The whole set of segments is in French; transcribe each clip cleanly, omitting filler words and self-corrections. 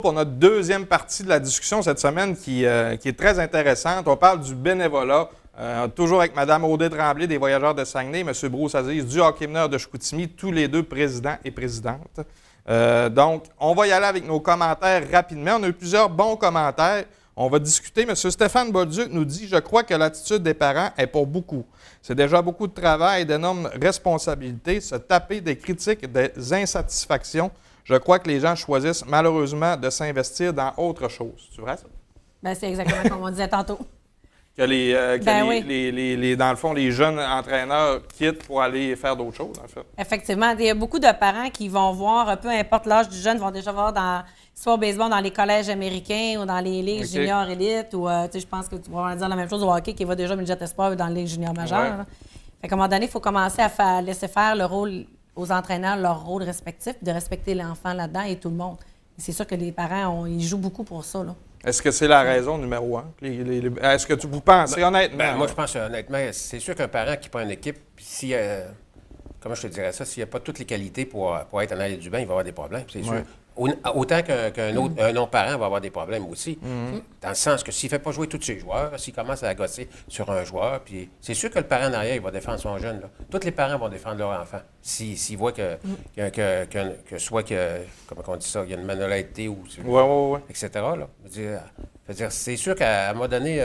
pour notre deuxième partie de la discussion cette semaine qui est très intéressante. On parle du bénévolat, toujours avec Mme Audrey Tremblay des Voyageurs de Saguenay, M. Bruce Aziz du hockey mineur de Chicoutimi, tous les deux présidents et présidentes. Donc, on va y aller avec nos commentaires rapidement. On a eu plusieurs bons commentaires. On va discuter. M. Stéphane Bolduc nous dit « Je crois que l'attitude des parents est pour beaucoup. C'est déjà beaucoup de travail et d'énormes responsabilités, se taper des critiques, des insatisfactions. Je crois que les gens choisissent malheureusement de s'investir dans autre chose. » C'est vrai, ça? Bien, c'est exactement comme on disait tantôt. Dans le fond, les jeunes entraîneurs quittent pour aller faire d'autres choses, en fait. Effectivement. Il y a beaucoup de parents qui vont voir, peu importe l'âge du jeune, vont déjà voir soit au baseball dans les collèges américains ou dans les ligues juniors élites, ou je pense que tu vas dire la même chose au hockey qui va déjà midget espoir ou dans les ligues juniors majeures. Ouais. Fait qu'à un moment donné, il faut commencer à laisser faire le rôle aux entraîneurs, leur rôle respectif, de respecter l'enfant là-dedans et tout le monde. C'est sûr que les parents, ils jouent beaucoup pour ça, là. Est-ce que c'est la raison numéro un? Est-ce que vous pensez honnêtement? Moi, je pense honnêtement, c'est sûr qu'un parent qui prend une équipe, si, comment je te dirais ça, s'il n'y a pas toutes les qualités pour être en arrière du banc, il va avoir des problèmes, c'est sûr. Autant qu'un non-parent va avoir des problèmes aussi. Dans le sens que s'il ne fait pas jouer tous ses joueurs, s'il commence à gosser sur un joueur, puis c'est sûr que le parent en arrière, il va défendre son jeune. Là. Tous les parents vont défendre leur enfant. S'ils voient soit comment on dit ça, il y a une malhonnêteté ou etc. Là. C'est sûr qu'à un moment donné,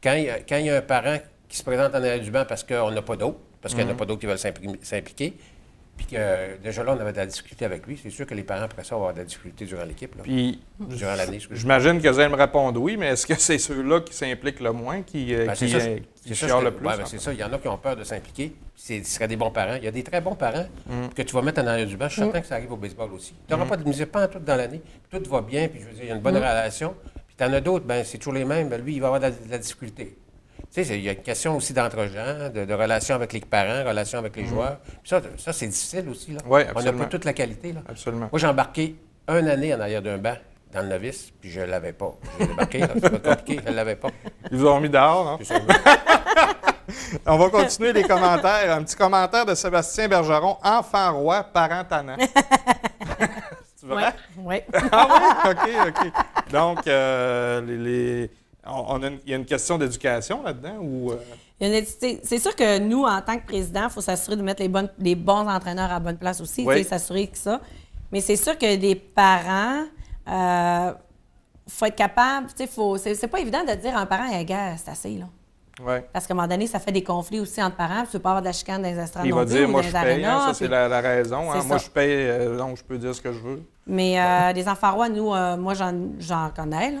quand il y a un parent qui se présente en arrière du banc parce qu'on n'a pas d'autres, parce qu'il n'y en a pas d'autres qui veulent s'impliquer, puis que déjà là, on avait de la difficulté avec lui. C'est sûr que les parents, après ça, vont avoir de la difficulté durant l'équipe. Puis, durant l'année. J'imagine que vous allez me répondre oui, mais est-ce que c'est ceux-là qui s'impliquent le moins, qui chialent le plus? Oui, c'est ça. Il y en a qui ont peur de s'impliquer. Ce seraient des bons parents. Il y a des très bons parents que tu vas mettre en arrière du banc. Je suis certain que ça arrive au baseball aussi. Tu n'auras pas de misère, pas en tout dans l'année. Tout va bien, puis je veux dire, il y a une bonne relation. Puis tu en as d'autres, c'est toujours les mêmes. Lui, il va avoir de la difficulté. Tu sais, il y a une question aussi d'entre-gens, de relation avec les parents, relation avec les joueurs. Puis ça c'est difficile aussi. Là. Oui, on n'a pas toute la qualité. Là. Absolument. Moi, j'ai embarqué une année en arrière d'un banc dans le novice, puis je ne l'avais pas. J'ai embarqué, c'est pas compliqué, je ne l'avais pas. Ils vous ont mis dehors, non? On va continuer les commentaires. Un petit commentaire de Sébastien Bergeron. Enfant roi, parent tannant. C'est vrai? Oui. Ah oui? OK. Donc, il y a une question d'éducation là-dedans? Ou C'est sûr que nous, en tant que président, il faut s'assurer de mettre les bons entraîneurs à la bonne place aussi, s'assurer que ça. Mais c'est sûr que les parents, faut être capable, c'est pas évident de dire à un parent, gars, c'est assez, là. Ouais. Parce qu'à un moment donné, ça fait des conflits aussi entre parents. Tu ne peux pas avoir de la chicane dans les estrades. Il va dire, moi, je paye. Ça, c'est puis... la raison. Hein. Moi, je paye, donc je peux dire ce que je veux. Mais des enfants rois, nous, moi, j'en connais, là.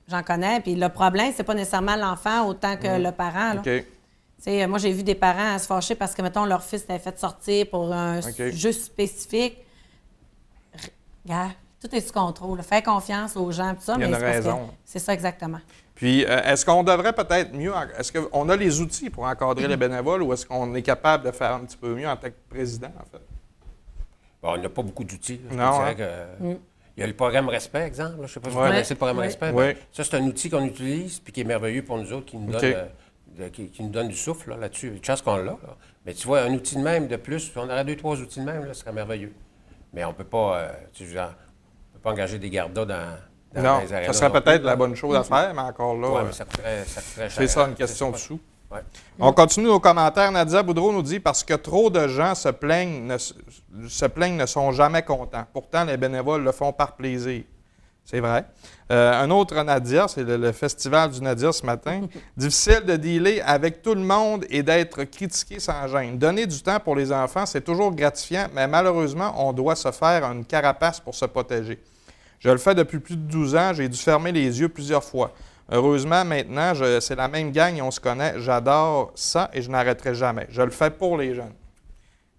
J'en connais. Puis le problème, c'est pas nécessairement l'enfant autant que le parent. Là. OK. Moi, j'ai vu des parents se fâcher parce que, mettons, leur fils avait fait sortir pour un jeu spécifique. Regarde, tout est sous contrôle. Fais confiance aux gens. Tout ça, il y a une raison. C'est ça exactement. Puis, est-ce qu'on devrait peut-être mieux... Est-ce qu'on a les outils pour encadrer les bénévoles ou est-ce qu'on est capable de faire un petit peu mieux en tant que président, en fait? Bon, on n'a pas beaucoup d'outils. Non, Il y a le programme Respect, exemple. Je ne sais pas si vous connaissez le programme Respect. Oui. Ça, c'est un outil qu'on utilise puis qui est merveilleux pour nous autres, qui nous donne du souffle là-dessus. Une chance qu'on l'a. Là. Mais tu vois, un outil de même de plus, on aurait 2-3 outils de même, là, ce serait merveilleux. Mais on ne peut pas, engager des gardas dans les arénas. Ça serait peut-être la bonne chose à faire, mais encore là, mais ça coûterait cher. C'est ça, une question de sous. Ouais. On continue nos commentaires. Nadia Boudreau nous dit « Parce que trop de gens se plaignent, ne sont jamais contents. Pourtant, les bénévoles le font par plaisir. » C'est vrai. Un autre Nadia, c'est le festival du Nadia ce matin. « Difficile de dealer avec tout le monde et d'être critiqué sans gêne. Donner du temps pour les enfants, c'est toujours gratifiant, mais malheureusement, on doit se faire une carapace pour se protéger. Je le fais depuis plus de 12 ans. J'ai dû fermer les yeux plusieurs fois. Heureusement, maintenant, c'est la même gang et on se connaît. J'adore ça et je n'arrêterai jamais. Je le fais pour les jeunes. »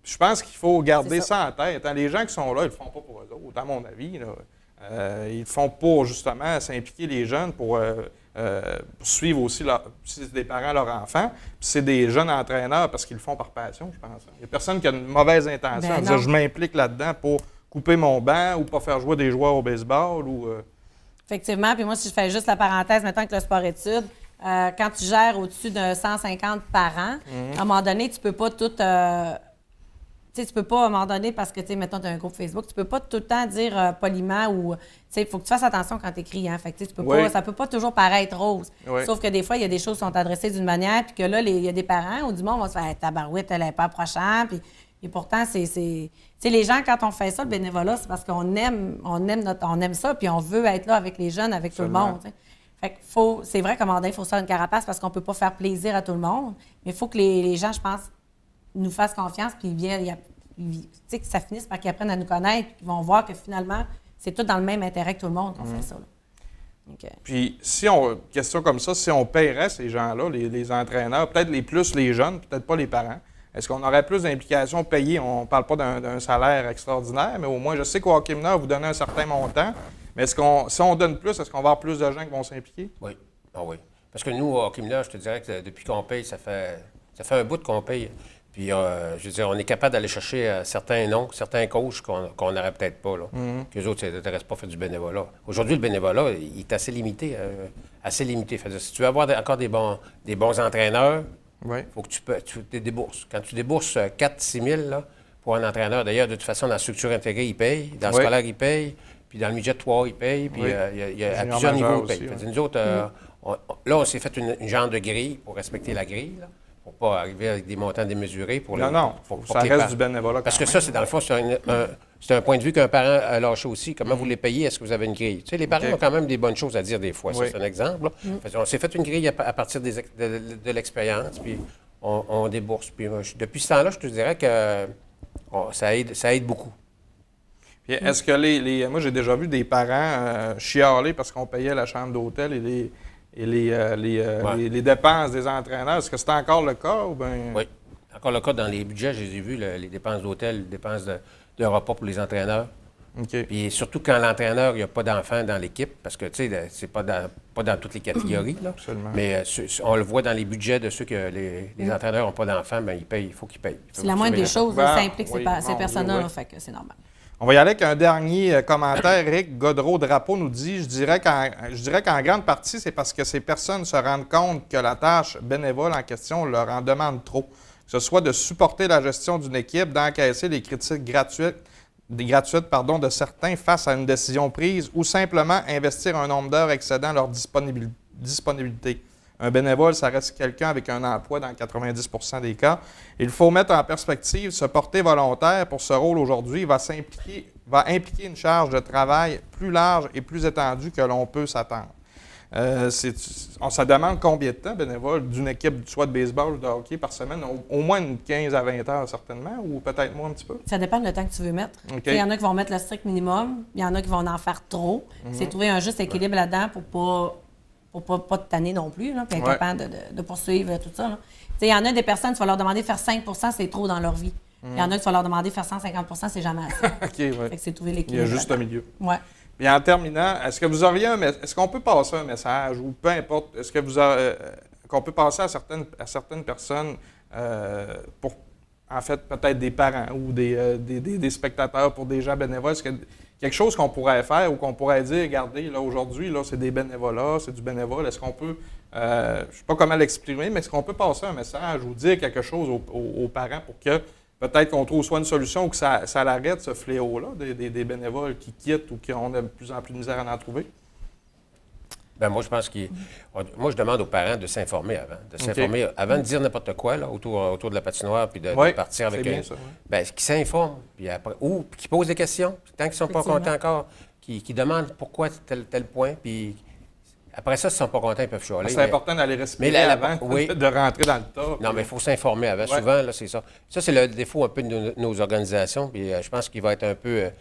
Je pense qu'il faut garder ça en tête. Les gens qui sont là, ils ne le font pas pour eux autres, à mon avis. Là. Ils le font pour, justement, s'impliquer les jeunes, pour suivre aussi, si c'est des parents, leurs enfants. Puis c'est des jeunes entraîneurs parce qu'ils le font par passion, je pense. Il n'y a personne qui a une mauvaise intention. Dire, je m'implique là-dedans pour couper mon banc ou pas faire jouer des joueurs au baseball ou... Effectivement. Puis moi, si je fais juste la parenthèse, maintenant que le sport-études, quand tu gères au-dessus de 150 par an, à un moment donné, tu ne peux pas tout tu peux pas, à un moment donné, parce que, tu sais, mettons, tu as un groupe Facebook, tu peux pas tout le temps dire poliment ou, tu sais, il faut que tu fasses attention quand tu écris, hein. Fait que, tu sais, tu peux pas, ça peut pas toujours paraître rose. Oui. Sauf que des fois, il y a des choses qui sont adressées d'une manière, puis que là, il y a des parents ou du monde vont se faire, hey, tabarouette, elle est pas approchante, puis et pourtant, tu sais, les gens, quand on fait ça, le bénévolat, c'est parce qu'on aime, on aime ça, puis on veut être là avec les jeunes, avec tout le monde, t'sais. Fait que c'est vrai qu'à un moment donné, il faut se faire une carapace parce qu'on peut pas faire plaisir à tout le monde, mais il faut que les gens, je pense, nous fassent confiance, puis que ça finisse par qu'ils apprennent à nous connaître, puis qu'ils vont voir que finalement, c'est tout dans le même intérêt que tout le monde qu'on fait ça. Okay. Puis, question comme ça, si on paierait ces gens-là, les entraîneurs, peut-être les jeunes, peut-être pas les parents, est-ce qu'on aurait plus d'implications payées? On ne parle pas d'un salaire extraordinaire, mais au moins, je sais qu'au hockey mineur, vous donnez un certain montant, mais si on donne plus, est-ce qu'on va avoir plus de gens qui vont s'impliquer? Oui. Ah oui. Parce que nous, au hockey mineur, je te dirais que depuis qu'on paye, ça fait un bout qu'on paye. Puis, je veux dire, on est capable d'aller chercher certains noms, certains coachs qu'on n'aurait peut-être pas, là. Qu'eux autres, ça ne t'intéresse pas à faire du bénévolat. Aujourd'hui, le bénévolat, il est assez limité. Assez limité. Fait-à-dire, si tu veux avoir encore des bons entraîneurs, il faut que tu te débourses. Quand tu débourses 4-6 000 là, pour un entraîneur, d'ailleurs, de toute façon, dans la structure intégrée, il paye. Dans le scolaire, il paye. Puis dans le midget 3, il paye. Puis il y a à plusieurs niveaux, il paye. Nous autres, on s'est fait une genre de grille pour respecter la grille, là. Pour ne pas arriver avec des montants démesurés. Ça reste du bénévolat. Parce que ça, c'est dans le fond, c'est un point de vue qu'un parent a lâché aussi. Comment vous les payez? Est-ce que vous avez une grille? Tu sais, les parents ont quand même des bonnes choses à dire des fois. Ça, c'est un exemple. On s'est fait une grille à partir de l'expérience, puis on débourse. Puis depuis ce temps-là, je te dirais que ça aide beaucoup. Puis est-ce que moi, j'ai déjà vu des parents chialer parce qu'on payait la chambre d'hôtel et les dépenses des entraîneurs. Est-ce que c'est encore le cas? Ou bien... Oui, encore le cas dans les budgets. Je les ai vus, les dépenses d'hôtel, les dépenses de repas pour les entraîneurs. Okay. Puis surtout quand l'entraîneur, il n'y a pas d'enfants dans l'équipe, parce que, tu sais, c'est pas dans toutes les catégories, là. Absolument. Mais on le voit dans les budgets de ceux que les entraîneurs n'ont pas d'enfants, bien, il faut qu'ils payent. C'est la moindre des choses, ça implique ces personnes-là, fait que c'est normal. On va y aller avec un dernier commentaire. Eric Godreau-Drapeau nous dit « Je dirais qu'en grande partie, c'est parce que ces personnes se rendent compte que la tâche bénévole en question leur en demande trop. Que ce soit de supporter la gestion d'une équipe, d'encaisser les critiques gratuites de certains face à une décision prise ou simplement investir un nombre d'heures excédant leur disponibilité. Un bénévole, ça reste quelqu'un avec un emploi dans 90 % des cas. Il faut mettre en perspective, se porter volontaire pour ce rôle aujourd'hui va impliquer une charge de travail plus large et plus étendue que l'on peut s'attendre. Ça demande combien de temps, bénévole, d'une équipe soit de baseball ou de hockey par semaine? Au moins une 15 à 20 heures, certainement, ou peut-être moins un petit peu? Ça dépend du temps que tu veux mettre. Okay. Il y en a qui vont mettre le strict minimum, il y en a qui vont en faire trop. C'est trouver un juste équilibre là-dedans pour pas te tanner non plus, là, puis être capable de poursuivre tout ça. Il y en a des personnes, tu vas leur demander de faire 5 % c'est trop dans leur vie. Il y en a qui tu vas leur demander de faire 150 % c'est jamais assez. Okay, ouais. Fait que c'est trouver l'équilibre. Il y a juste un milieu. Ouais. Puis en terminant, est-ce qu'on peut passer un message ou peu importe, est-ce que qu'on peut passer à certaines personnes pour, en fait, peut-être des parents ou des spectateurs pour des gens bénévoles? Est-ce que quelque chose qu'on pourrait faire ou qu'on pourrait dire, regardez, là, aujourd'hui, là, c'est des bénévolats, c'est du bénévole. Est-ce qu'on peut, je ne sais pas comment l'exprimer, mais est-ce qu'on peut passer un message ou dire quelque chose aux parents pour que peut-être qu'on trouve soit une solution ou que ça l'arrête, ce fléau-là, des bénévoles qui quittent ou qui ont de plus en plus de misère à en trouver? Bien, moi, je pense moi, je demande aux parents de s'informer avant. De s'informer avant de dire n'importe quoi là, autour de la patinoire puis de partir avec bien ça, bien, qu'ils s'informent, puis après, ou qu'ils posent des questions. Puis tant qu'ils ne sont pas contents encore, qu'ils demandent pourquoi tel point, puis après ça, s'ils ne sont pas contents, ils peuvent chialer. C'est important d'aller respirer avant de rentrer dans le tas. Non, mais il faut s'informer avant. Souvent, là, c'est ça. Ça, c'est le défaut un peu de nos organisations. Puis je pense qu'il va être un peu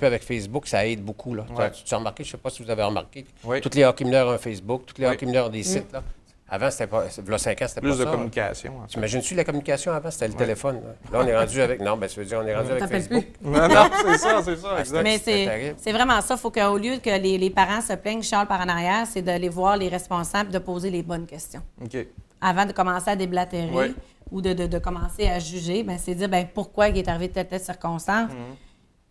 avec Facebook, ça aide beaucoup. Là. Tu as remarqué, je ne sais pas si vous avez remarqué, tous les hockey mineurs ont un Facebook, tous les hockey mineurs ont des sites. Là. Avant, c'était pas. Il y a 5 ans, c'était pas ça. Plus de communication. En fait. T'imagines-tu la communication avant? C'était le téléphone. Là, on est rendu avec. Non, bien, ça veut dire on est rendu avec Facebook. Non, c'est ça, exact. Mais c'est vraiment ça. Il faut qu'au lieu que les parents se plaignent, chialent par en arrière, c'est d'aller voir les responsables, de poser les bonnes questions. OK. Avant de commencer à déblatérer ou de commencer à juger, bien, c'est dire pourquoi il est arrivé telle circonstance.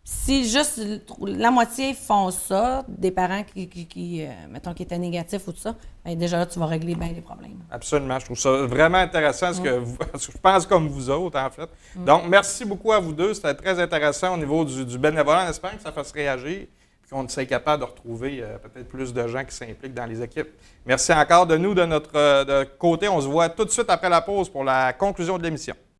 Si juste la moitié font ça, des parents qui mettons, qui étaient négatifs ou tout ça, bien, déjà là, tu vas régler bien les problèmes. Absolument. Je trouve ça vraiment intéressant, ce que je pense comme vous autres, en fait. Donc, merci beaucoup à vous deux. C'était très intéressant au niveau du bénévolat. En espérant que ça fasse réagir et qu'on soit capable de retrouver peut-être plus de gens qui s'impliquent dans les équipes. Merci encore de nous, de notre côté. On se voit tout de suite après la pause pour la conclusion de l'émission.